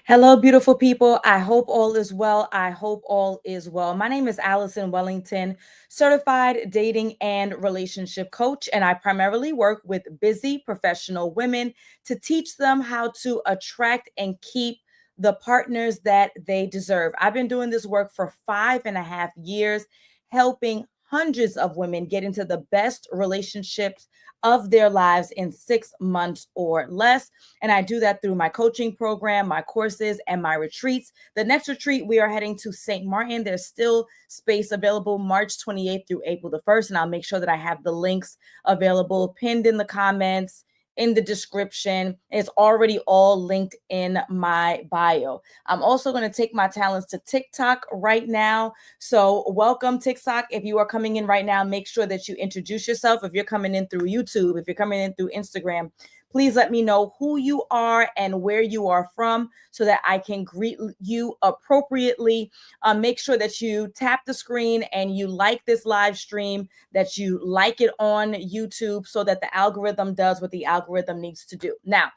Hello, beautiful people. I hope all is well. I hope all is well. My name is Allison Wellington, certified dating and relationship coach, and I primarily work with busy professional women to teach them how to attract and keep the partners that they deserve. I've been doing this work for 5.5 years, helping hundreds of women get into the best relationships of their lives in 6 months or less. And I do that through my coaching program, my courses, and my retreats. The next retreat, we are heading to St. Martin. There's still space available March 28th through April the 1st. And I'll make sure that I have the links available pinned in the comments, in the description. It's already all linked in my bio. I'm also going to take my talents to TikTok right now. So welcome TikTok. If you are coming in right now, make sure that you introduce yourself. If you're coming in through YouTube, if you're coming in through Instagram, please let me know who you are and where you are from so that I can greet you appropriately. Make sure that you tap the screen and you like this live stream, that you like it on YouTube so that the algorithm does what the algorithm needs to do. Now,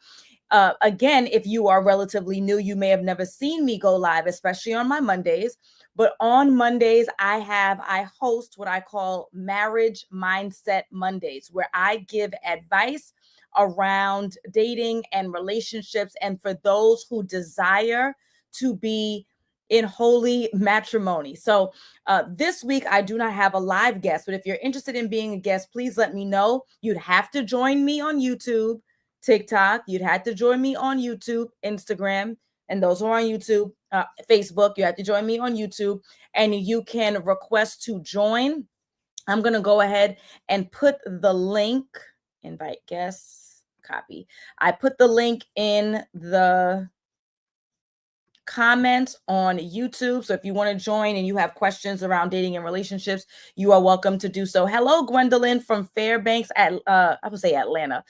again, if you are relatively new, you may have never seen me go live, especially on my Mondays. But on Mondays, I host what I call Marriage Mindset Mondays, where I give advice around dating and relationships, and for those who desire to be in holy matrimony. So this week, I do not have a live guest, but if you're interested in being a guest, please let me know. You'd have to join me on YouTube, TikTok. You'd have to join me on YouTube, Instagram, and those who are on YouTube, Facebook. You have to join me on YouTube, and you can request to join. I'm going to go ahead and put the link, invite guests, copy. I put the link in the comments on YouTube. So if you want to join and you have questions around dating and relationships, you are welcome to do so. Hello, Gwendolyn from Fairbanks at I would say Atlanta,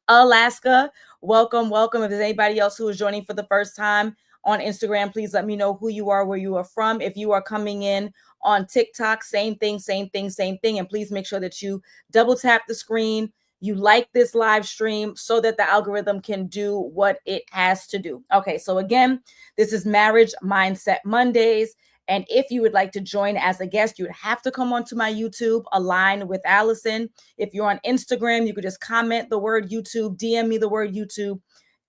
Alaska. Welcome, welcome. If there's anybody else who is joining for the first time on Instagram, please let me know who you are, where you are from. If you are coming in on TikTok, same thing, same thing, same thing. And please make sure that you double tap the screen, you like this live stream so that the algorithm can do what it has to do. Okay, so again, this is Marriage Mindset Mondays. And if you would like to join as a guest, you would have to come onto my YouTube, Align with Allison. If you're on Instagram, you could just comment the word YouTube, DM me the word YouTube.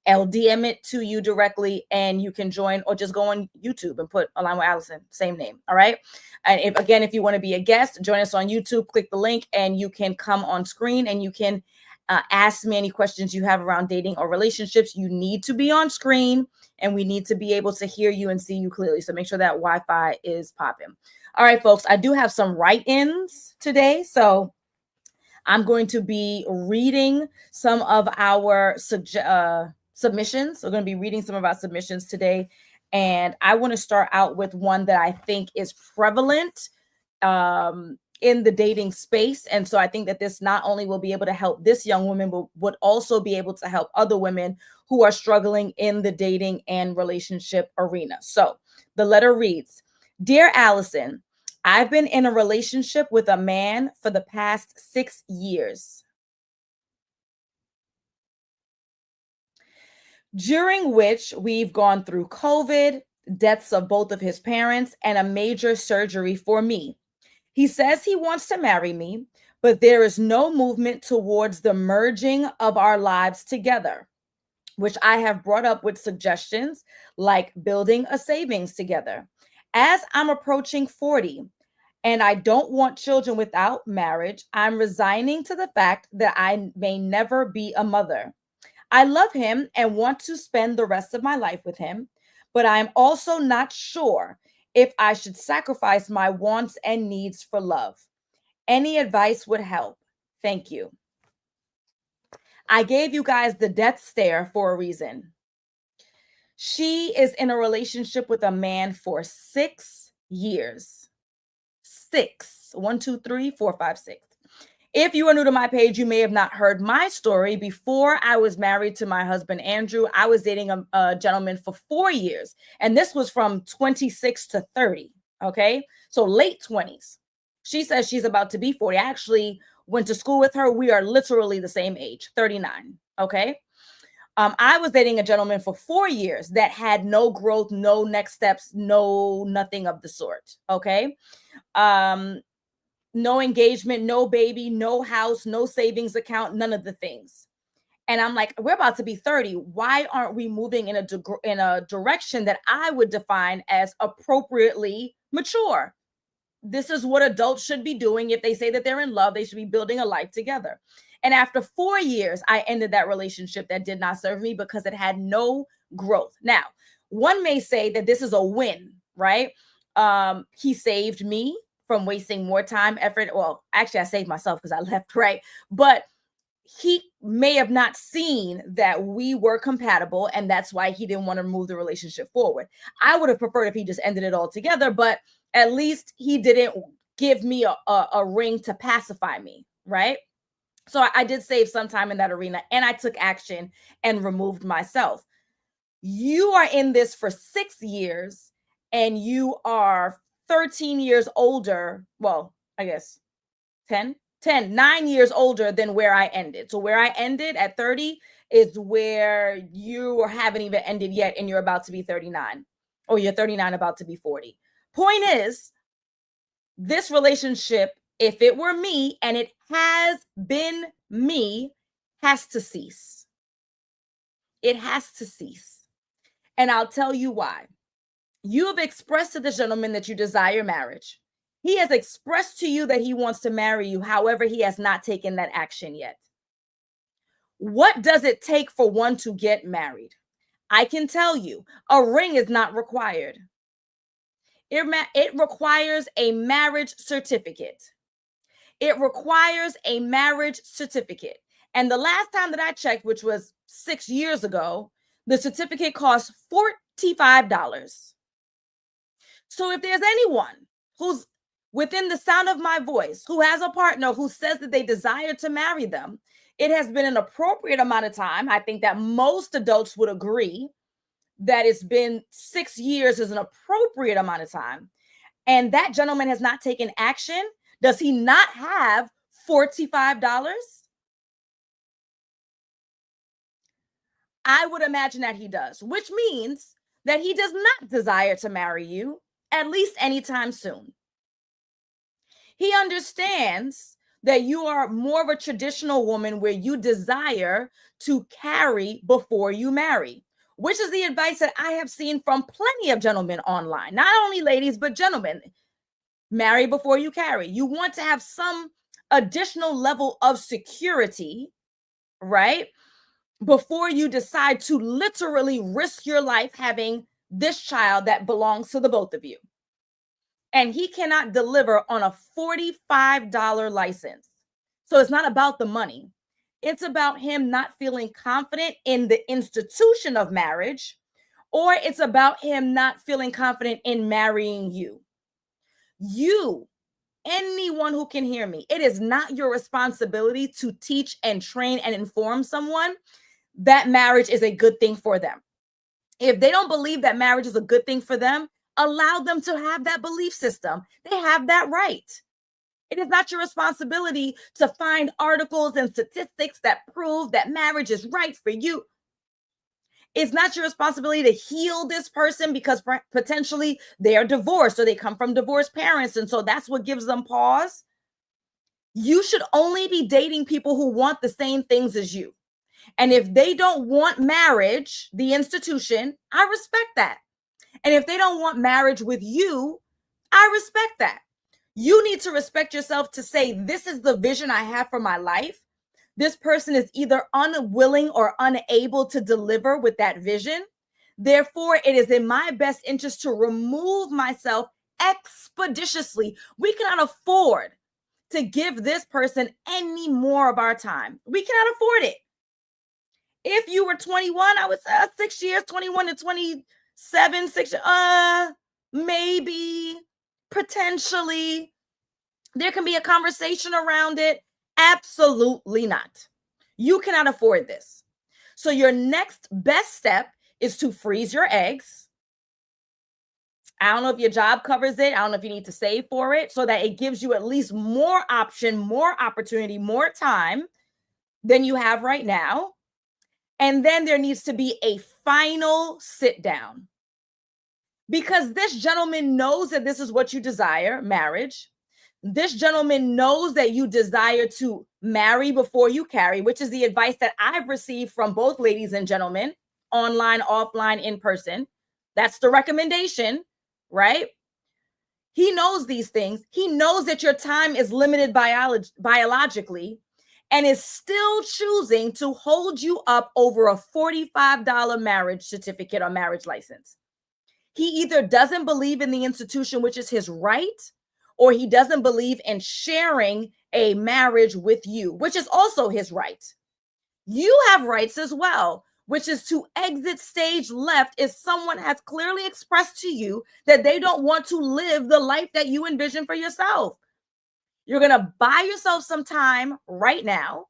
I'll DM it to you directly and you can join, or just go on YouTube and put Align with Allison, same name. All right. And if you want to be a guest, join us on YouTube, click the link and you can come on screen and you can ask me any questions you have around dating or relationships. You need to be on screen and we need to be able to hear you and see you clearly. So make sure that Wi-Fi is popping. All right, folks, I do have some write-ins today. So I'm going to be reading some of our submissions. We're going to be reading some of our submissions today. And I want to start out with one that I think is prevalent in the dating space. And so I think that this not only will be able to help this young woman, but would also be able to help other women who are struggling in the dating and relationship arena. So the letter reads, Dear Allison, I've been in a relationship with a man for the past 6 years, during which we've gone through COVID, deaths of both of his parents, and a major surgery for me. He says he wants to marry me, but there is no movement towards the merging of our lives together, which I have brought up with suggestions like building a savings together. As I'm approaching 40 and I don't want children without marriage, I'm resigning to the fact that I may never be a mother. I love him and want to spend the rest of my life with him, but I'm also not sure if I should sacrifice my wants and needs for love. Any advice would help. Thank you. I gave you guys the death stare for a reason. She is in a relationship with a man for 6 years. 6. 1, 2, 3, 4, 5, 6. If you are new to my page, you may have not heard my story. Before I was married to my husband, Andrew, I was dating a gentleman for 4 years. And this was from 26 to 30. Okay. So late 20s. She says she's about to be 40. I actually went to school with her. We are literally the same age, 39. Okay. I was dating a gentleman for 4 years that had no growth, no next steps, no nothing of the sort. Okay. Um, no engagement, no baby, no house, no savings account, none of the things. And I'm like, we're about to be 30. Why aren't we moving in a direction that I would define as appropriately mature? This is what adults should be doing. If they say that they're in love, they should be building a life together. And after 4 years, I ended that relationship that did not serve me because it had no growth. Now, one may say that this is a win, right? He saved me from wasting more time, effort. Well, actually, I saved myself because I left, right? But he may have not seen that we were compatible, and that's why he didn't want to move the relationship forward. I would have preferred if he just ended it all together, but at least he didn't give me a ring to pacify me, right? So I did save some time in that arena, and I took action and removed myself. You are in this for 6 years, and you are 13 years older. Well, I guess 9 years older than where I ended. So where I ended at 30 is where you haven't even ended yet, and you're about to be 39, or you're 39 about to be 40. Point is, this relationship, if it were me, and it has been me, has to cease. It has to cease. And I'll tell you why. You have expressed to the gentleman that you desire marriage. He has expressed to you that he wants to marry you. However, he has not taken that action yet. What does it take for one to get married? I can tell you, a ring is not required. It requires a marriage certificate. It requires a marriage certificate. And the last time that I checked, which was 6 years ago, the certificate costs $45. So if there's anyone who's within the sound of my voice, who has a partner who says that they desire to marry them, it has been an appropriate amount of time. I think that most adults would agree that it's been 6 years is an appropriate amount of time. And that gentleman has not taken action. Does he not have $45? I would imagine that he does, which means that he does not desire to marry you, at least anytime soon. He understands that you are more of a traditional woman where you desire to carry before you marry, which is the advice that I have seen from plenty of gentlemen online. Not only ladies, but gentlemen. Marry before you carry. You want to have some additional level of security, right? Before you decide to literally risk your life having this child that belongs to the both of you. And he cannot deliver on a $45 license. So it's not about the money. It's about him not feeling confident in the institution of marriage, or it's about him not feeling confident in marrying you. You, anyone who can hear me, it is not your responsibility to teach and train and inform someone that marriage is a good thing for them. If they don't believe that marriage is a good thing for them, allow them to have that belief system. They have that right. It is not your responsibility to find articles and statistics that prove that marriage is right for you. It's not your responsibility to heal this person because potentially they are divorced or they come from divorced parents. And so that's what gives them pause. You should only be dating people who want the same things as you. And if they don't want marriage, the institution, I respect that. And if they don't want marriage with you, I respect that. You need to respect yourself to say, this is the vision I have for my life. This person is either unwilling or unable to deliver with that vision. Therefore, it is in my best interest to remove myself expeditiously. We cannot afford to give this person any more of our time. We cannot afford it. If you were 21, I would say 6 years, 21 to 27, 6, maybe, potentially. There can be a conversation around it. Absolutely not. You cannot afford this. So your next best step is to freeze your eggs. I don't know if your job covers it. I don't know if you need to save for it so that it gives you at least more option, more opportunity, more time than you have right now. And then there needs to be a final sit down. Because this gentleman knows that this is what you desire, marriage. This gentleman knows that you desire to marry before you carry, which is the advice that I've received from both ladies and gentlemen, online, offline, in person. That's the recommendation, right? He knows these things. He knows that your time is limited biologically and is still choosing to hold you up over a $45 marriage certificate or marriage license. He either doesn't believe in the institution, which is his right, or he doesn't believe in sharing a marriage with you, which is also his right. You have rights as well, which is to exit stage left if someone has clearly expressed to you that they don't want to live the life that you envision for yourself. You're going to buy yourself some time right now.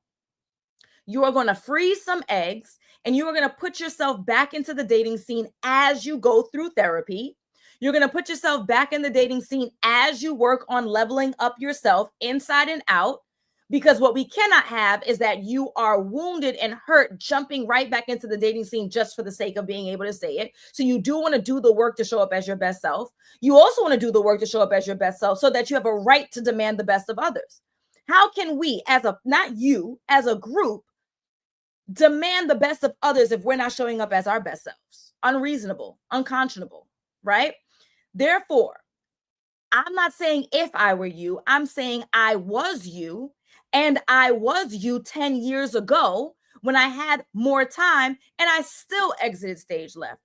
You are going to freeze some eggs and you are going to put yourself back into the dating scene as you go through therapy. You're going to put yourself back in the dating scene as you work on leveling up yourself inside and out. Because what we cannot have is that you are wounded and hurt, jumping right back into the dating scene just for the sake of being able to say it. So you do want to do the work to show up as your best self. You also want to do the work to show up as your best self so that you have a right to demand the best of others. How can we, not you, as a group, demand the best of others if we're not showing up as our best selves? Unreasonable, unconscionable, right? Therefore, I'm not saying if I were you, I'm saying I was you. And I was you 10 years ago when I had more time and I still exited stage left.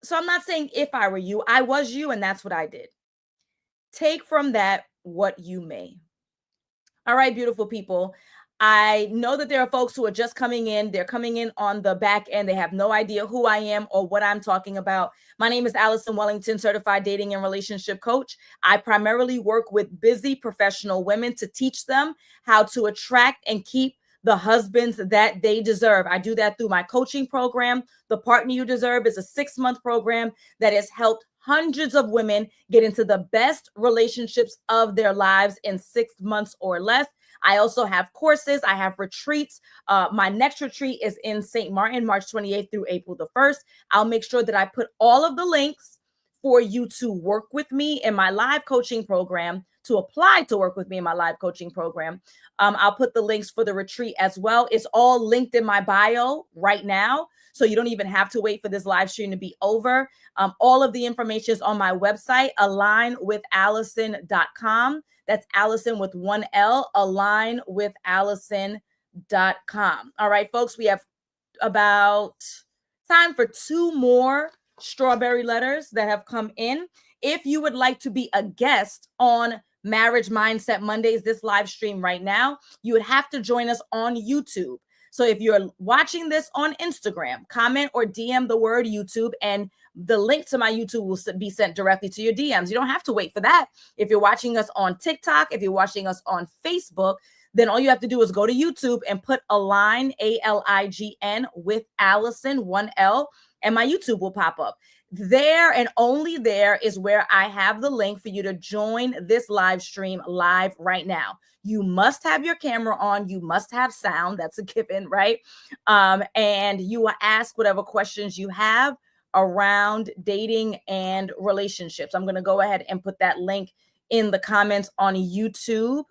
So I'm not saying if I were you, I was you, and that's what I did. Take from that what you may. All right, beautiful people. I know that there are folks who are just coming in. They're coming in on the back end. They have no idea who I am or what I'm talking about. My name is Allison Wellington, certified dating and relationship coach. I primarily work with busy professional women to teach them how to attract and keep the husbands that they deserve. I do that through my coaching program. The Partner You Deserve is a 6-month program that has helped hundreds of women get into the best relationships of their lives in 6 months or less. I also have courses. I have retreats. My next retreat is in St. Martin, March 28th through April the 1st. I'll make sure that I put all of the links for you to work with me in my live coaching program, to apply to work with me in my live coaching program. I'll put the links for the retreat as well. It's all linked in my bio right now. So you don't even have to wait for this live stream to be over. All of the information is on my website, alignwithallison.com. That's Allison with one L, alignwithallison.com. All right, folks, we have about time for 2 more strawberry letters that have come in. If you would like to be a guest on Marriage Mindset Mondays, this live stream right now, you would have to join us on YouTube. So if you're watching this on Instagram, comment or DM the word YouTube, and the link to my YouTube will be sent directly to your DMs. You don't have to wait for that. If you're watching us on TikTok, if you're watching us on Facebook, then all you have to do is go to YouTube and put Align, ALIGN, with Allison, 1L, and my YouTube will pop up. There and only there is where I have the link for you to join this live stream live right now. You must have your camera on. You must have sound. That's a given, right? And you will ask whatever questions you have around dating and relationships. I'm going to go ahead and put that link in the comments on YouTube,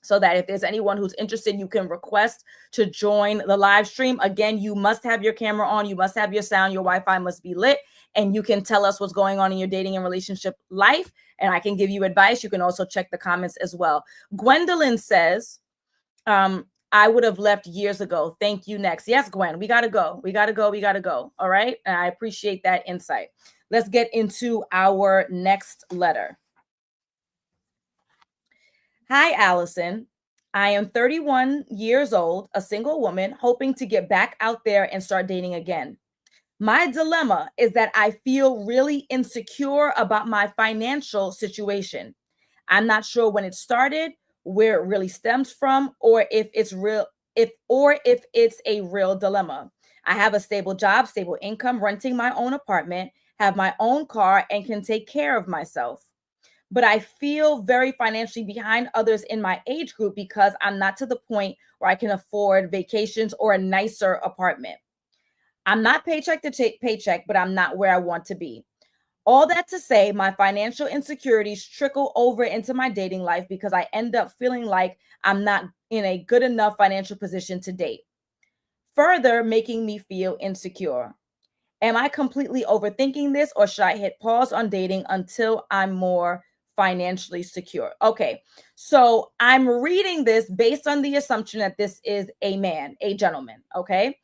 so that if there's anyone who's interested, you can request to join the live stream. Again, you must have your camera on. You must have your sound. Your Wi-Fi must be lit. And you can tell us what's going on in your dating and relationship life. And I can give you advice. You can also check the comments as well. Gwendolyn says, I would have left years ago. Thank you. Next. Yes, Gwen, we got to go. We got to go. We got to go. All right. And I appreciate that insight. Let's get into our next letter. Hi, Allison. I am 31 years old, a single woman, hoping to get back out there and start dating again. My dilemma is that I feel really insecure about my financial situation. I'm not sure when it started, where it really stems from, or if it's a real dilemma. I have a stable job, stable income, renting my own apartment, have my own car, and can take care of myself. but I feel very financially behind others in my age group because I'm not to the point where I can afford vacations or a nicer apartment. I'm not paycheck to paycheck, but I'm not where I want to be. All that to say, my financial insecurities trickle over into my dating life because I end up feeling like I'm not in a good enough financial position to date, further making me feel insecure. Am I completely overthinking this, or should I hit pause on dating until I'm more financially secure? Okay, so I'm reading this based on the assumption that this is a man, a gentleman. Okay.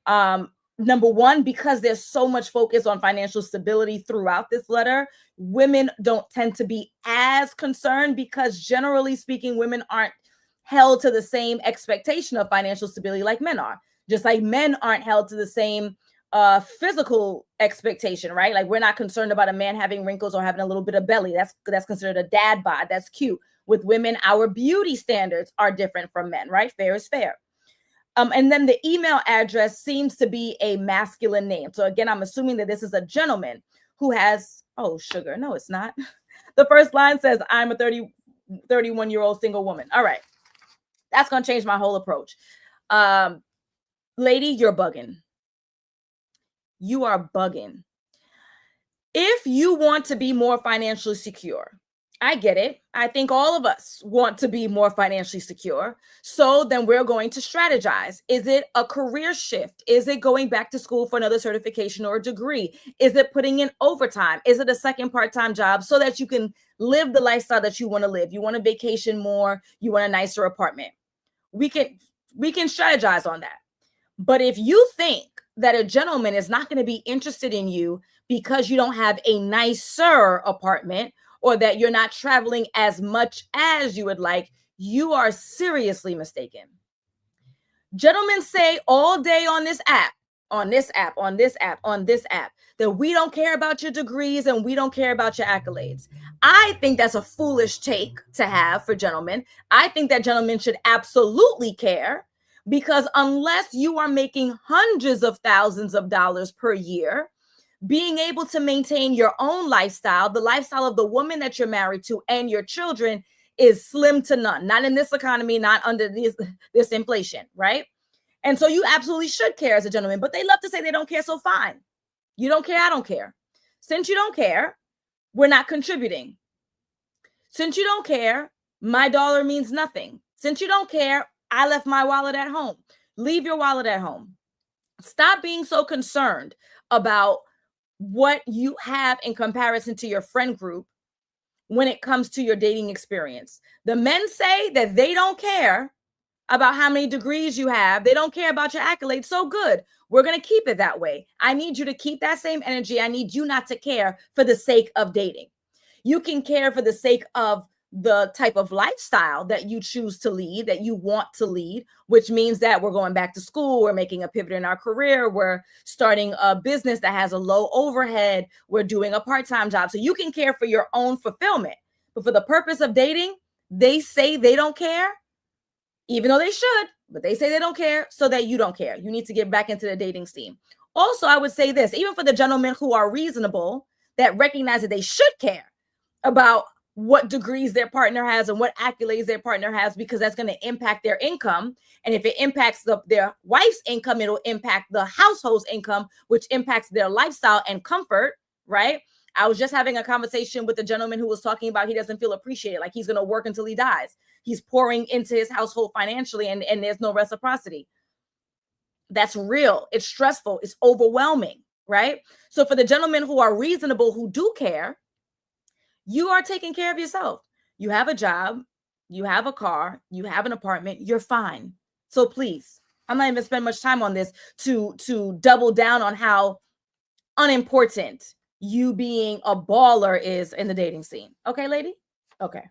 Um, Number one, because there's so much focus on financial stability throughout this letter, women don't tend to be as concerned because, generally speaking, women aren't held to the same expectation of financial stability like men are. Just like men aren't held to the same physical expectation, right? Like, we're not concerned about a man having wrinkles or having a little bit of belly. That's considered a dad bod. That's cute. With women, our beauty standards are different from men, right? Fair is fair. And then the email address seems to be a masculine name. So again, I'm assuming that this is a gentleman who has, oh, sugar. No, it's not. The first line says, I'm a 31-year-old single woman. All right. That's going to change my whole approach. Lady, you're bugging. You are bugging. If you want to be more financially secure, I get it. I think all of us want to be more financially secure. So then we're going to strategize. Is it a career shift? Is it going back to school for another certification or a degree? Is it putting in overtime? Is it a second part-time job so that you can live the lifestyle that you want to live? You want to vacation more, you want a nicer apartment. We can strategize on that. But if you think that a gentleman is not going to be interested in you because you don't have a nicer apartment, or that you're not traveling as much as you would like, you are seriously mistaken. Gentlemen say all day on this app, that we don't care about your degrees and we don't care about your accolades. I think that's a foolish take to have for gentlemen. I think that gentlemen should absolutely care, because unless you are making hundreds of thousands of dollars per year, being able to maintain your own lifestyle, the lifestyle of the woman that you're married to and your children, is slim to none. Not in this economy, not under this inflation, right? And so you absolutely should care as a gentleman, but they love to say they don't care, so fine. You don't care, I don't care. Since you don't care, we're not contributing. Since you don't care, my dollar means nothing. Since you don't care, I left my wallet at home. Leave your wallet at home. Stop being so concerned about what you have in comparison to your friend group when it comes to your dating experience. The men say that they don't care about how many degrees you have. They don't care about your accolades. So good. We're going to keep it that way. I need you to keep that same energy. I need you not to care for the sake of dating. You can care for the sake of the type of lifestyle that you choose to lead, that you want to lead, which means that we're going back to school, we're making a pivot in our career, we're starting a business that has a low overhead, we're doing a part-time job. So you can care for your own fulfillment. But for the purpose of dating, they say they don't care, even though they should, but they say they don't care so that you don't care. You need to get back into the dating scene. Also, I would say this, even for the gentlemen who are reasonable, that recognize that they should care about what degrees their partner has and what accolades their partner has, because that's going to impact their income. And if it impacts their wife's income, it'll impact the household's income, which impacts their lifestyle and comfort, right? I was just having a conversation with a gentleman who was talking about he doesn't feel appreciated, like he's going to work until he dies. He's pouring into his household financially, and there's no reciprocity. That's real. It's stressful. It's overwhelming, right? So for the gentlemen who are reasonable, who do care, you are taking care of yourself. You have a job, you have a car, you have an apartment, you're fine. So please, I'm not even spend much time on this to double down on how unimportant you being a baller is in the dating scene. Okay, lady? Okay.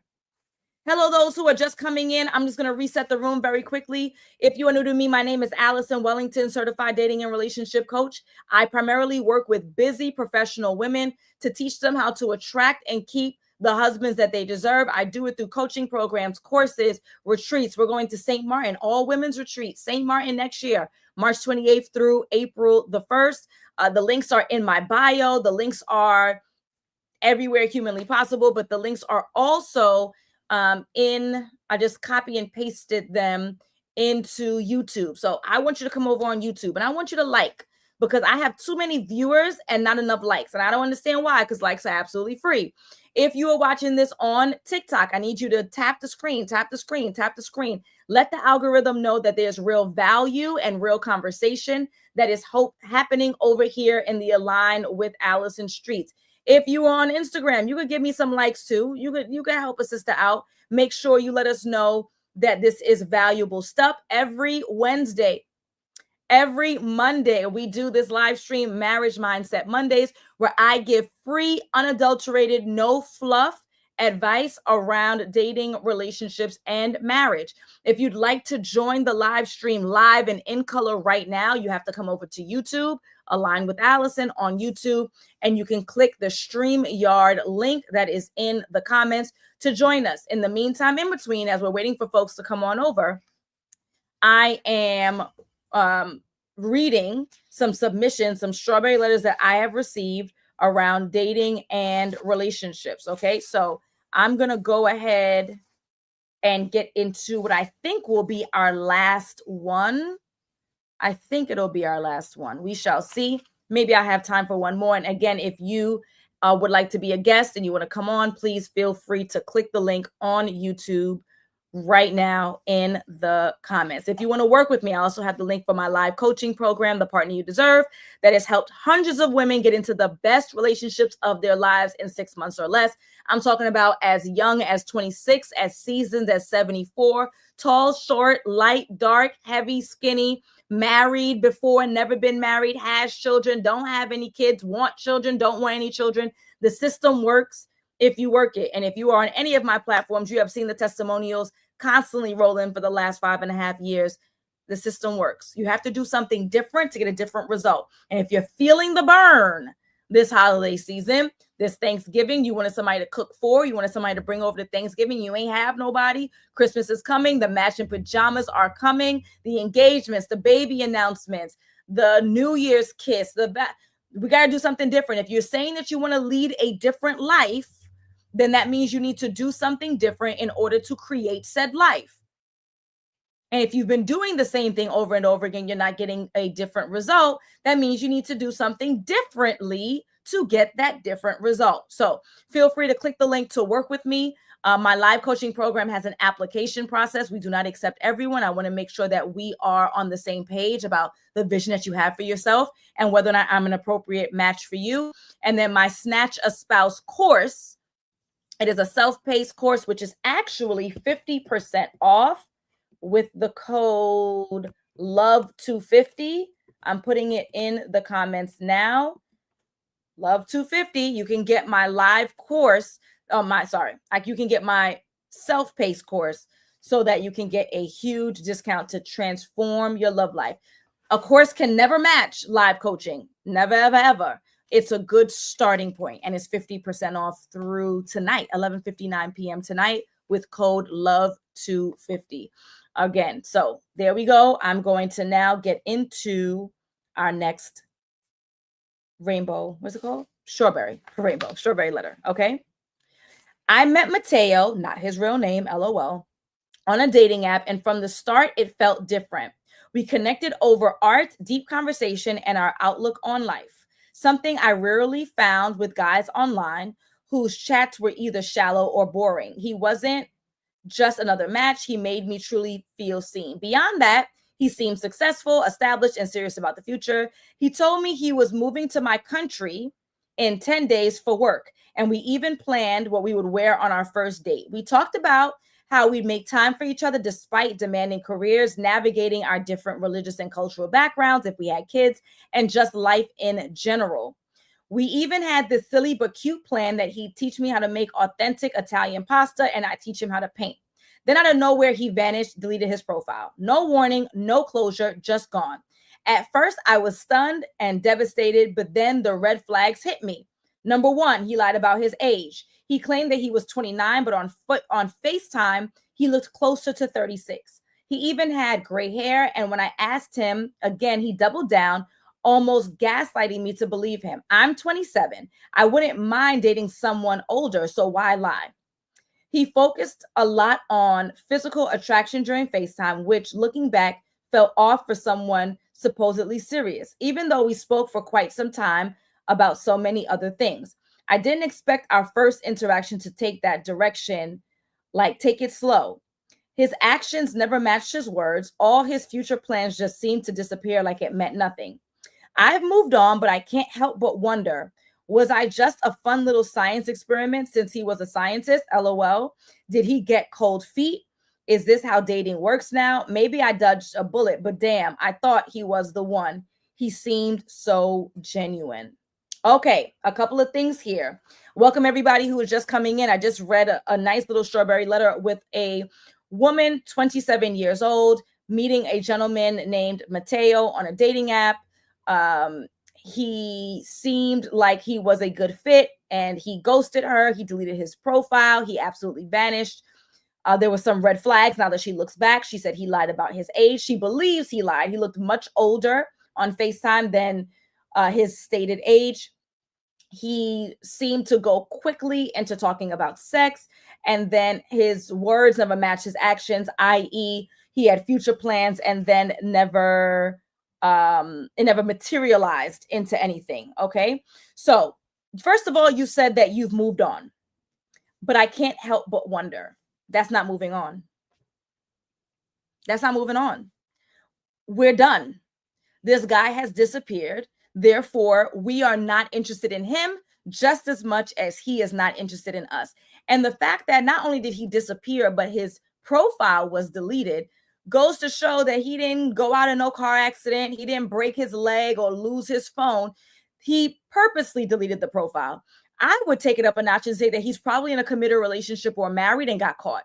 Hello, those who are just coming in. I'm just going to reset the room very quickly. If you are new to me, my name is Allison Wellington, certified dating and relationship coach. I primarily work with busy professional women to teach them how to attract and keep the husbands that they deserve. I do it through coaching programs, courses, retreats. We're going to St. Martin, all women's retreat, St. Martin next year, March 28th through April the 1st. The links are in my bio. The links are everywhere humanly possible, but the links are also I just copy and pasted them into YouTube. So I want you to come over on YouTube and I want you to like, because I have too many viewers and not enough likes. And I don't understand why, because likes are absolutely free. If you are watching this on TikTok, I need you to tap the screen, tap the screen, tap the screen. Let the algorithm know that there's real value and real conversation that is happening over here in the Align with Allison streets. If you are on Instagram, you could give me some likes too. You could help a sister out. Make sure you let us know that this is valuable stuff. Every Wednesday, every Monday, we do this live stream, Marriage Mindset Mondays, where I give free, unadulterated, no fluff advice around dating, relationships, and marriage. If you'd like to join the live stream live and in color right now, you have to come over to YouTube, Align with Allison on YouTube, and you can click the StreamYard link that is in the comments to join us. In the meantime, in between, as we're waiting for folks to come on over, I am reading some submissions, some strawberry letters that I have received around dating and relationships. Okay, so I'm going to go ahead and get into what I think will be our last one. I think it'll be our last one. We shall see. Maybe I have time for one more. And again, if you would like to be a guest and you want to come on, please feel free to click the link on YouTube right now in the comments. If you want to work with me, I also have the link for my live coaching program, The Partner You Deserve, that has helped hundreds of women get into the best relationships of their lives in 6 months or less. I'm talking about as young as 26, as seasoned as 74, tall, short, light, dark, heavy, skinny, married before, never been married, has children, don't have any kids, want children, don't want any children. The system works if you work it. And if you are on any of my platforms, you have seen the testimonials constantly rolling for the last 5.5 years. The system works. You have to do something different to get a different result. And if you're feeling the burn this holiday season, this Thanksgiving, you wanted somebody to cook for, you wanted somebody to bring over to Thanksgiving, you ain't have nobody. Christmas is coming. The matching pajamas are coming. The engagements, the baby announcements, the New Year's kiss, we got to do something different. If you're saying that you want to lead a different life, then that means you need to do something different in order to create said life. And if you've been doing the same thing over and over again, you're not getting a different result. That means you need to do something differently to get that different result. So feel free to click the link to work with me. My live coaching program has an application process. We do not accept everyone. I want to make sure that we are on the same page about the vision that you have for yourself and whether or not I'm an appropriate match for you. And then my Snatch a Spouse course, it is a self-paced course, which is actually 50% off with the code LOVE250. I'm putting it in the comments now. LOVE250. You can get my live course. You can get my self-paced course so that you can get a huge discount to transform your love life. A course can never match live coaching. Never, ever, ever. It's a good starting point, and it's 50% off through tonight, 11:59 p.m. tonight with code LOVE250. Again, so there we go. I'm going to now get into our next rainbow. What's it called? Strawberry letter. Okay. I met Mateo, not his real name, LOL, on a dating app, and from the start, it felt different. We connected over art, deep conversation, and our outlook on life. Something I rarely found with guys online whose chats were either shallow or boring. He wasn't just another match. He made me truly feel seen. Beyond that, he seemed successful, established, and serious about the future. He told me he was moving to my country in 10 days for work, and we even planned what we would wear on our first date. We talked about how we'd make time for each other despite demanding careers, navigating our different religious and cultural backgrounds if we had kids, and just life in general. We even had this silly but cute plan that he'd teach me how to make authentic Italian pasta and I teach him how to paint. Then out of nowhere, he vanished, deleted his profile. No warning, no closure, just gone. At first, I was stunned and devastated, but then the red flags hit me. Number one, he lied about his age. He claimed that he was 29, but on FaceTime, he looked closer to 36. He even had gray hair, and when I asked him again, he doubled down. almost gaslighting me to believe him. I'm 27. I wouldn't mind dating someone older, so why lie? He focused a lot on physical attraction during FaceTime, which looking back felt off for someone supposedly serious, even though we spoke for quite some time about so many other things. I didn't expect our first interaction to take that direction, like take it slow. His actions never matched his words. All his future plans just seemed to disappear like it meant nothing. I've moved on, but I can't help but wonder, was I just a fun little science experiment since he was a scientist? LOL. Did he get cold feet? Is this how dating works now? Maybe I dodged a bullet, but damn, I thought he was the one. He seemed so genuine. Okay, a couple of things here. Welcome everybody who is just coming in. I just read a nice little strawberry letter with a woman, 27 years old, meeting a gentleman named Mateo on a dating app. He seemed like he was a good fit and he ghosted her. He deleted his profile. He absolutely vanished. There were some red flags. Now that she looks back, she said he lied about his age. She believes he lied. He looked much older on FaceTime than his stated age. He seemed to go quickly into talking about sex, and then his words never matched his actions, i.e., he had future plans and then it never materialized into anything. Okay. So, first of all, you said that you've moved on, but I can't help but wonder, that's not moving on. That's not moving on. We're done. This guy has disappeared. Therefore, we are not interested in him just as much as he is not interested in us. And the fact that not only did he disappear, but his profile was deleted goes to show that he didn't go out in no car accident. He didn't break his leg or lose his phone. He purposely deleted the profile. I would take it up a notch and say that he's probably in a committed relationship or married and got caught.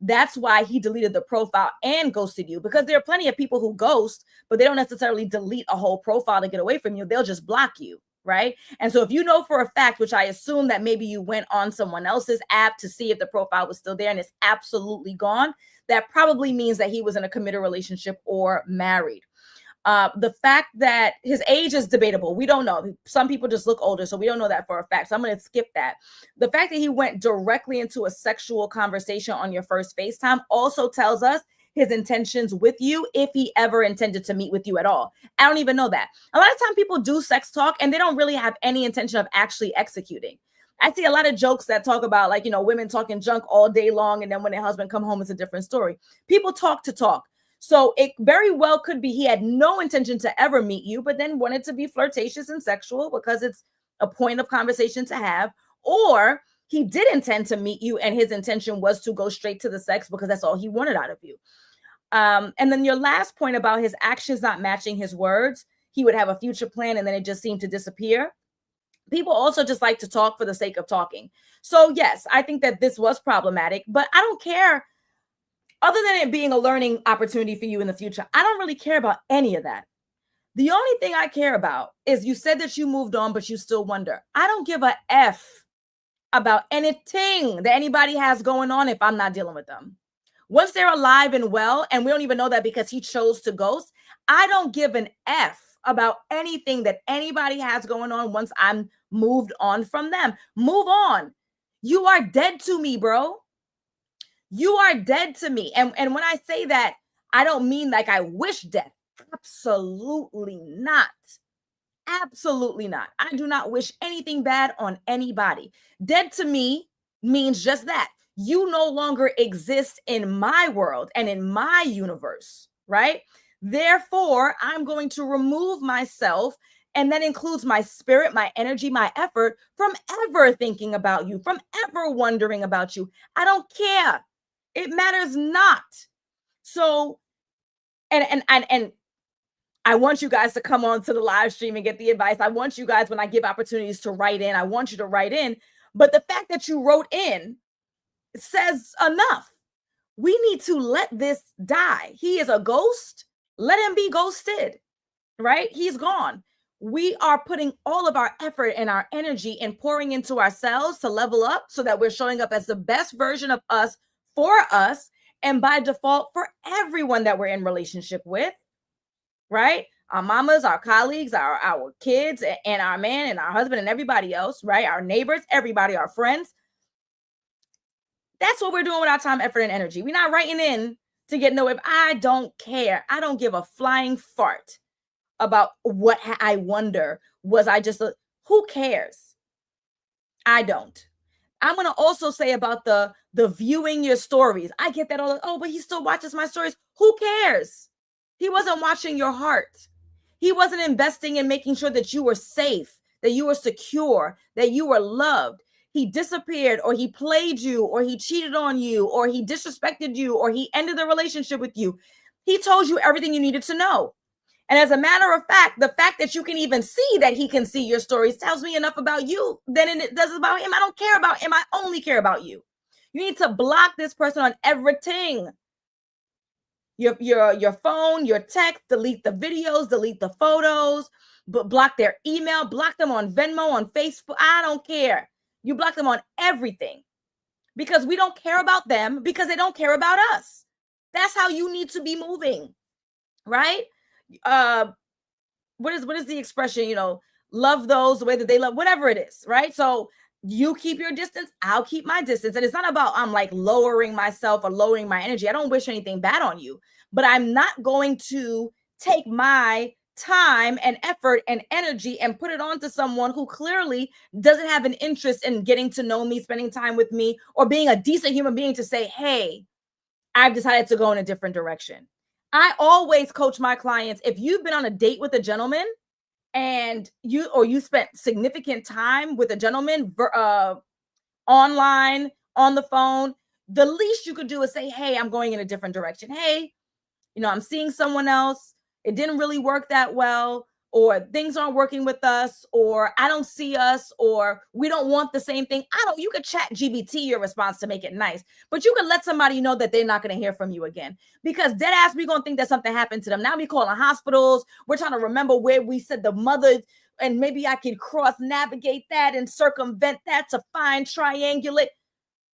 That's why he deleted the profile and ghosted you, because there are plenty of people who ghost, but they don't necessarily delete a whole profile to get away from you. They'll just block you, right? And so if you know for a fact, which I assume that maybe you went on someone else's app to see if the profile was still there and it's absolutely gone, that probably means that he was in a committed relationship or married. The fact that his age is debatable, we don't know. Some people just look older, so we don't know that for a fact. So I'm going to skip that. The fact that he went directly into a sexual conversation on your first FaceTime also tells us his intentions with you, if he ever intended to meet with you at all. I don't even know that. A lot of times people do sex talk and they don't really have any intention of actually executing. I see a lot of jokes that talk about, like, women talking junk all day long, and then when their husband come home, it's a different story. People talk to talk. So it very well could be he had no intention to ever meet you, but then wanted to be flirtatious and sexual because it's a point of conversation to have. Or he did intend to meet you and his intention was to go straight to the sex because that's all he wanted out of you. And then your last point about his actions not matching his words, he would have a future plan and then it just seemed to disappear. People also just like to talk for the sake of talking. So yes, I think that this was problematic, but I don't care. Other than it being a learning opportunity for you in the future, I don't really care about any of that. The only thing I care about is you said that you moved on, but you still wonder. I don't give a F about anything that anybody has going on if I'm not dealing with them. Once they're alive and well, and we don't even know that because he chose to ghost, I don't give an F about anything that anybody has going on once I'm moved on from them. Move on. You are dead to me, bro. You are dead to me. And when I say that, I don't mean like I wish death. Absolutely not. Absolutely not. I do not wish anything bad on anybody. Dead to me means just that. You no longer exist in my world and in my universe, right? Therefore, I'm going to remove myself, and that includes my spirit, my energy, my effort, from ever thinking about you, from ever wondering about you. I don't care. It matters not. So, and I want you guys to come on to the live stream and get the advice. I want you guys, when I give opportunities, to write in. I want you to write in. But the fact that you wrote in says enough. We need to let this die. He is a ghost. Let him be ghosted, right? He's gone. We are putting all of our effort and our energy and pouring into ourselves to level up so that we're showing up as the best version of us for us, and by default for everyone that we're in relationship with, right? our mamas, our colleagues, our kids, and our man and our husband and everybody else, right? Our neighbors, everybody, our friends. That's what we're doing with our time, effort, and energy. We're not writing in to get no. If I don't care, I don't give a flying fart about what I wonder. Was I just who cares? I don't. I'm gonna also say about the viewing your stories. I get that all. Oh, but he still watches my stories. Who cares? He wasn't watching your heart. He wasn't investing in making sure that you were safe, that you were secure, that you were loved. He disappeared, or he played you, or he cheated on you, or he disrespected you, or he ended the relationship with you. He told you everything you needed to know. And as a matter of fact, the fact that you can even see that he can see your stories tells me enough about you than it does about him. I don't care about him. I only care about you. You need to block this person on everything. Your phone, your text, delete the videos, delete the photos, but block their email, block them on Venmo, on Facebook. I don't care. You block them on everything because we don't care about them because they don't care about us. That's how you need to be moving, right? What is the expression, love those the way that they love, whatever it is, right? So you keep your distance, I'll keep my distance. And it's not about I'm like lowering myself or lowering my energy. I don't wish anything bad on you, but I'm not going to take my time and effort and energy and put it onto someone who clearly doesn't have an interest in getting to know me, spending time with me, or being a decent human being to say, hey, I've decided to go in a different direction. I always coach my clients. If you've been on a date with a gentleman and you spent significant time with a gentleman online, on the phone, the least you could do is say, hey, I'm going in a different direction. Hey, I'm seeing someone else. It didn't really work that well, or things aren't working with us, or I don't see us, or we don't want the same thing. You could chat GBT your response to make it nice, but you can let somebody know that they're not going to hear from you again, because dead ass, we going to think that something happened to them. Now we calling hospitals. We're trying to remember where we said the mother, and maybe I can cross navigate that and circumvent that to find triangulate.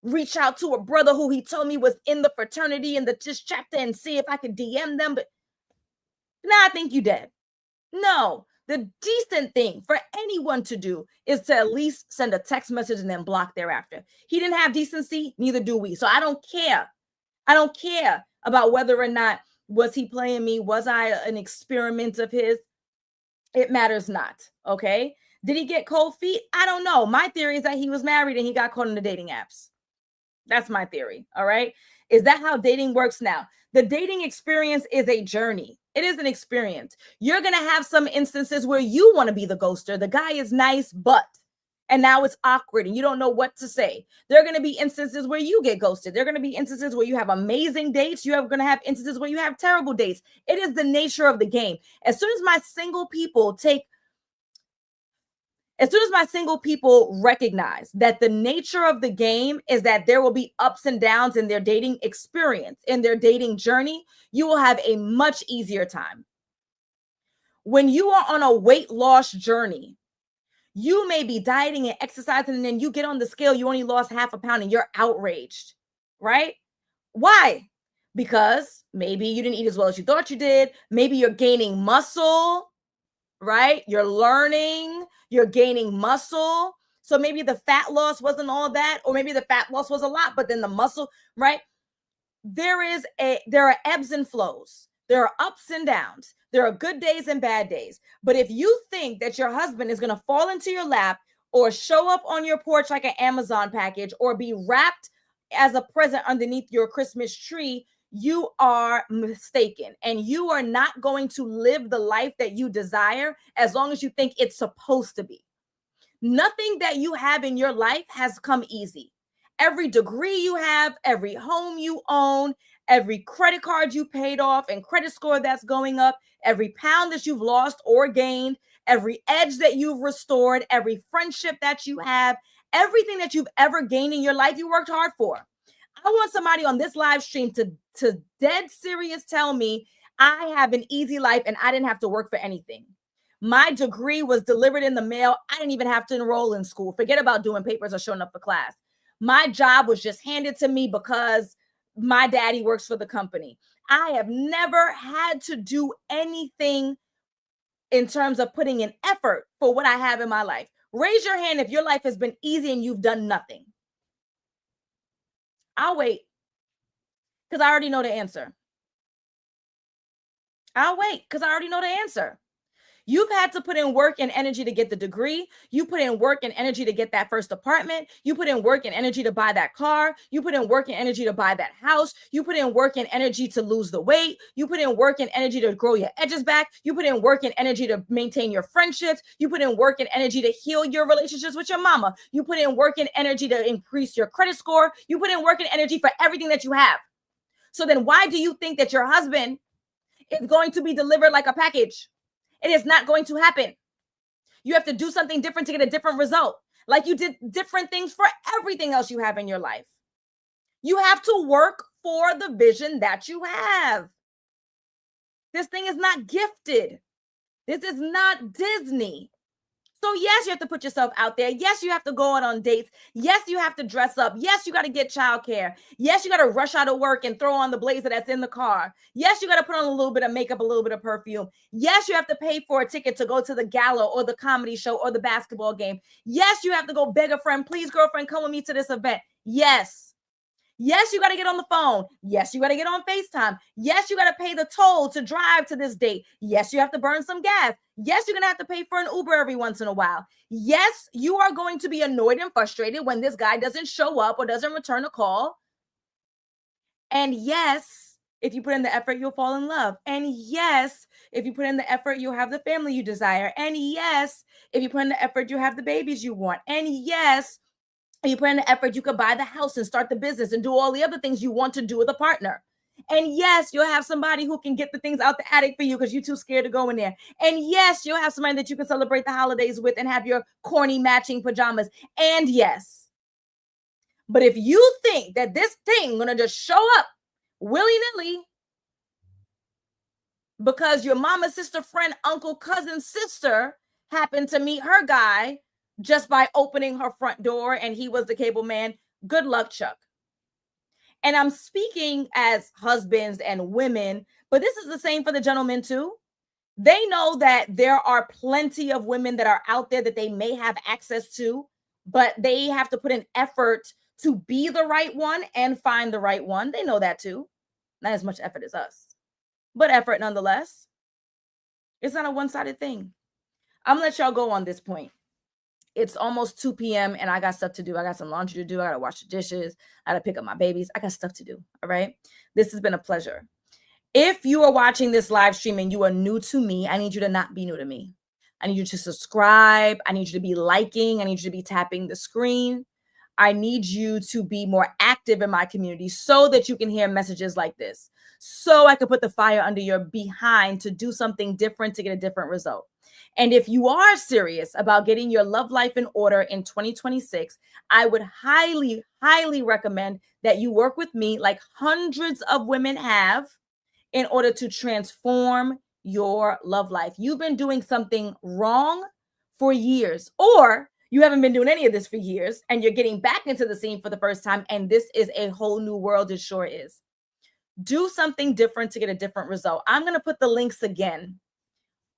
Reach out to a brother who he told me was in the fraternity in this chapter and see if I could DM them. But now I think you dead. No, the decent thing for anyone to do is to at least send a text message and then block thereafter. He didn't have decency, neither do we. So I don't care. I don't care about whether or not was he playing me? Was I an experiment of his? It matters not. Okay. Did he get cold feet? I don't know. My theory is that he was married and he got caught in the dating apps. That's my theory. All right. Is that how dating works now? The dating experience is a journey. It is an experience. You're going to have some instances where you want to be the ghoster. The guy is nice, and now it's awkward and you don't know what to say. There are going to be instances where you get ghosted. There are going to be instances where you have amazing dates. You are going to have instances where you have terrible dates. It is the nature of the game. As soon as my single people recognize that the nature of the game is that there will be ups and downs in their dating experience, in their dating journey, you will have a much easier time. When you are on a weight loss journey, you may be dieting and exercising, and then you get on the scale, you only lost half a pound and you're outraged, right? Why? Because maybe you didn't eat as well as you thought you did. Maybe you're gaining muscle, right? You're learning, you're gaining muscle. So maybe the fat loss wasn't all that, or maybe the fat loss was a lot, but then the muscle, right? There are ebbs and flows. There are ups and downs. There are good days and bad days. But if you think that your husband is going to fall into your lap or show up on your porch like an Amazon package or be wrapped as a present underneath your Christmas tree, you are mistaken, and you are not going to live the life that you desire as long as you think it's supposed to be. Nothing that you have in your life has come easy. Every degree you have, every home you own, every credit card you paid off and credit score that's going up, every pound that you've lost or gained, every edge that you've restored, every friendship that you have, everything that you've ever gained in your life, you worked hard for. I want somebody on this live stream to dead serious tell me I have an easy life and I didn't have to work for anything. My degree was delivered in the mail. I didn't even have to enroll in school. Forget about doing papers or showing up for class. My job was just handed to me because my daddy works for the company. I have never had to do anything in terms of putting in effort for what I have in my life? Raise your hand if your life has been easy and you've done nothing. I'll wait because I already know the answer. I'll wait because I already know the answer. You've had to put in work and energy to get the degree. You put in work and energy to get that first apartment. You put in work and energy to buy that car. You put in work and energy to buy that house. You put in work and energy to lose the weight. You put in work and energy to grow your edges back. You put in work and energy to maintain your friendships. You put in work and energy to heal your relationships with your mama. You put in work and energy to increase your credit score. You put in work and energy for everything that you have. So then why do you think that your husband is going to be delivered like a package? It is not going to happen. You have to do something different to get a different result. Like you did different things for everything else you have in your life. You have to work for the vision that you have. This thing is not gifted. This is not Disney. So yes, you have to put yourself out there. Yes, you have to go out on dates. Yes, you have to dress up. Yes, you got to get childcare. Yes, you got to rush out of work and throw on the blazer that's in the car. Yes, you got to put on a little bit of makeup, a little bit of perfume. Yes, you have to pay for a ticket to go to the gala or the comedy show or the basketball game. Yes, you have to go beg a friend, please, girlfriend, come with me to this event. Yes. Yes, you got to get on the phone. Yes, you got to get on FaceTime. Yes, you got to pay the toll to drive to this date. Yes, you have to burn some gas. Yes, you're going to have to pay for an Uber every once in a while. Yes, you are going to be annoyed and frustrated when this guy doesn't show up or doesn't return a call. And yes, if you put in the effort, you'll fall in love. And yes, if you put in the effort, you'll have the family you desire. And yes, if you put in the effort, you'll have the babies you want. And yes, you put in the effort, you could buy the house and start the business and do all the other things you want to do with a partner. And yes, you'll have somebody who can get the things out the attic for you because you're too scared to go in there. And yes, you'll have somebody that you can celebrate the holidays with and have your corny matching pajamas. And yes. But if you think that this thing gonna just show up willy-nilly because your mama, sister, friend, uncle, cousin, sister happened to meet her guy just by opening her front door and he was the cable man, good luck, Chuck. And I'm speaking as husbands and women, but this is the same for the gentlemen too. They know that there are plenty of women that are out there that they may have access to, but they have to put an effort to be the right one and find the right one. They know that too. Not as much effort as us, but effort nonetheless. It's not a one-sided thing. I'm gonna let y'all go on this point. It's almost 2 p.m. and I got stuff to do. I got some laundry to do. I got to wash the dishes. I got to pick up my babies. I got stuff to do. All right. This has been a pleasure. If you are watching this live stream and you are new to me, I need you to not be new to me. I need you to subscribe. I need you to be liking. I need you to be tapping the screen. I need you to be more active in my community so that you can hear messages like this. So I can put the fire under your behind to do something different to get a different result. And if you are serious about getting your love life in order in 2026, I would highly, highly recommend that you work with me like hundreds of women have in order to transform your love life. You've been doing something wrong for years, or you haven't been doing any of this for years and you're getting back into the scene for the first time. And this is a whole new world. It sure is. Do something different to get a different result. I'm going to put the links again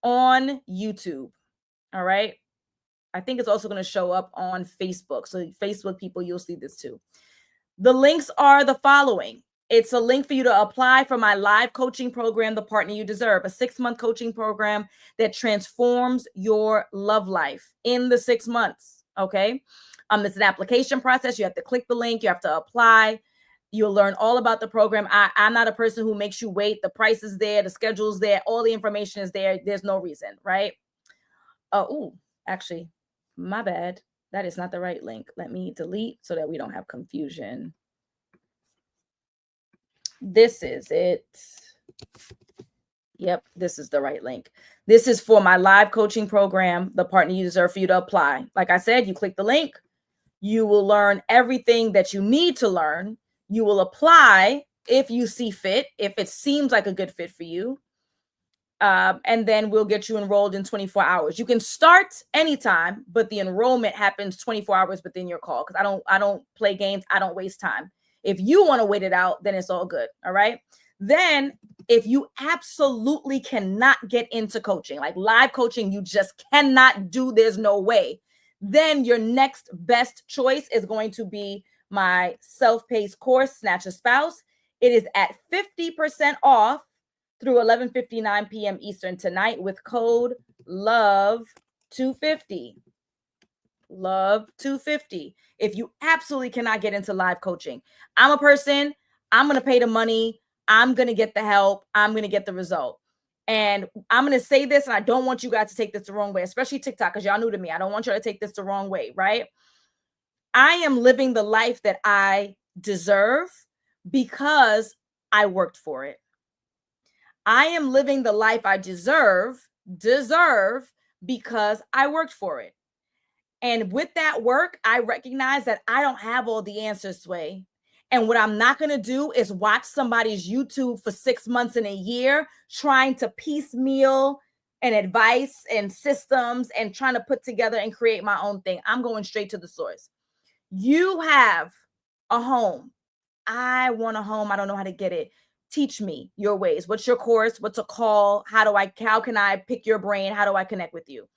on YouTube. All right. I think it's also going to show up on Facebook. So Facebook people, you'll see this too. The links are the following. It's a link for you to apply for my live coaching program, The Partner You Deserve, a 6-month coaching program that transforms your love life in the 6 months. Okay. It's an application process. You have to click the link. You have to apply. You'll learn all about the program. I'm not a person who makes you wait. The price is there. The schedule is there. All the information is there. There's no reason, right? Actually, my bad. That is not the right link. Let me delete so that we don't have confusion. This is it. Yep, this is the right link. This is for my live coaching program, The Partner You Deserve, for you to apply. Like I said, you click the link. You will learn everything that you need to learn. You will apply if you see fit, if it seems like a good fit for you. And then we'll get you enrolled in 24 hours. You can start anytime, but the enrollment happens 24 hours within your call because I don't play games. I don't waste time. If you want to wait it out, then it's all good. All right. Then if you absolutely cannot get into coaching, like live coaching, you just cannot do, there's no way, then your next best choice is going to be my self-paced course, Snatch a Spouse. It is at 50% off through 11:59 p.m. Eastern tonight with code LOVE250. LOVE250. If you absolutely cannot get into live coaching, I'm a person, I'm going to pay the money, I'm going to get the help, I'm going to get the result. And I'm going to say this, and I don't want you guys to take this the wrong way, especially TikTok, because y'all new to me. I don't want you to take this the wrong way, right? I am living the life that I deserve because I worked for it. I am living the life I deserve because I worked for it. And with that work, I recognize that I don't have all the answers, Sway. And what I'm not going to do is watch somebody's YouTube for 6 months and a year trying to piecemeal and advice and systems and trying to put together and create my own thing. I'm going straight to the source. You have a home. I want a home. I don't know how to get it. Teach me your ways. What's your course? What's a call? How can I pick your brain? How do I connect with you?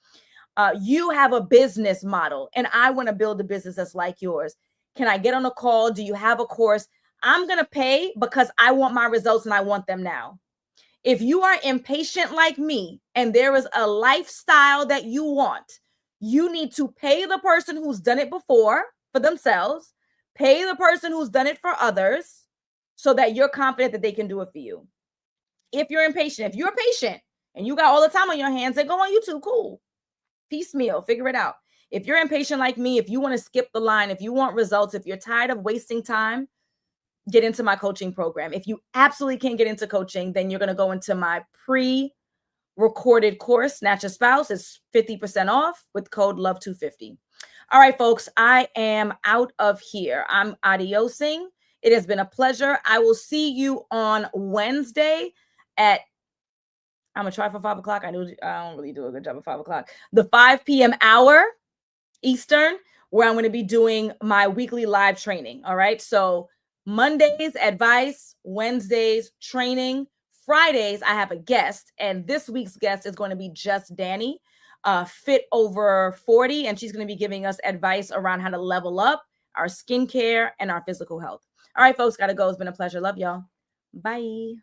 You have a business model and I want to build a business that's like yours. Can I get on a call? Do you have a course? I'm going to pay because I want my results and I want them now. If you are impatient like me and there is a lifestyle that you want, you need to pay the person who's done it before for themselves, pay the person who's done it for others so that you're confident that they can do it for you. If you're impatient, if you're patient and you got all the time on your hands, then go on YouTube, cool. Piecemeal, figure it out. If you're impatient like me, if you want to skip the line, if you want results, if you're tired of wasting time, get into my coaching program. If you absolutely can't get into coaching, then you're going to go into my pre-recorded course, Snatch a Spouse. It's 50% off with code LOVE250. All right, folks, I am out of here. I'm adiosing. It has been a pleasure. I will see you on Wednesday at I'm going to try for 5 o'clock. I don't really do a good job at 5 o'clock. The 5 p.m. hour Eastern, where I'm going to be doing my weekly live training. All right. So Mondays, advice. Wednesdays, training. Fridays, I have a guest. And this week's guest is going to be just Danny, fit over 40. And she's going to be giving us advice around how to level up our skincare and our physical health. All right, folks, got to go. It's been a pleasure. Love y'all. Bye.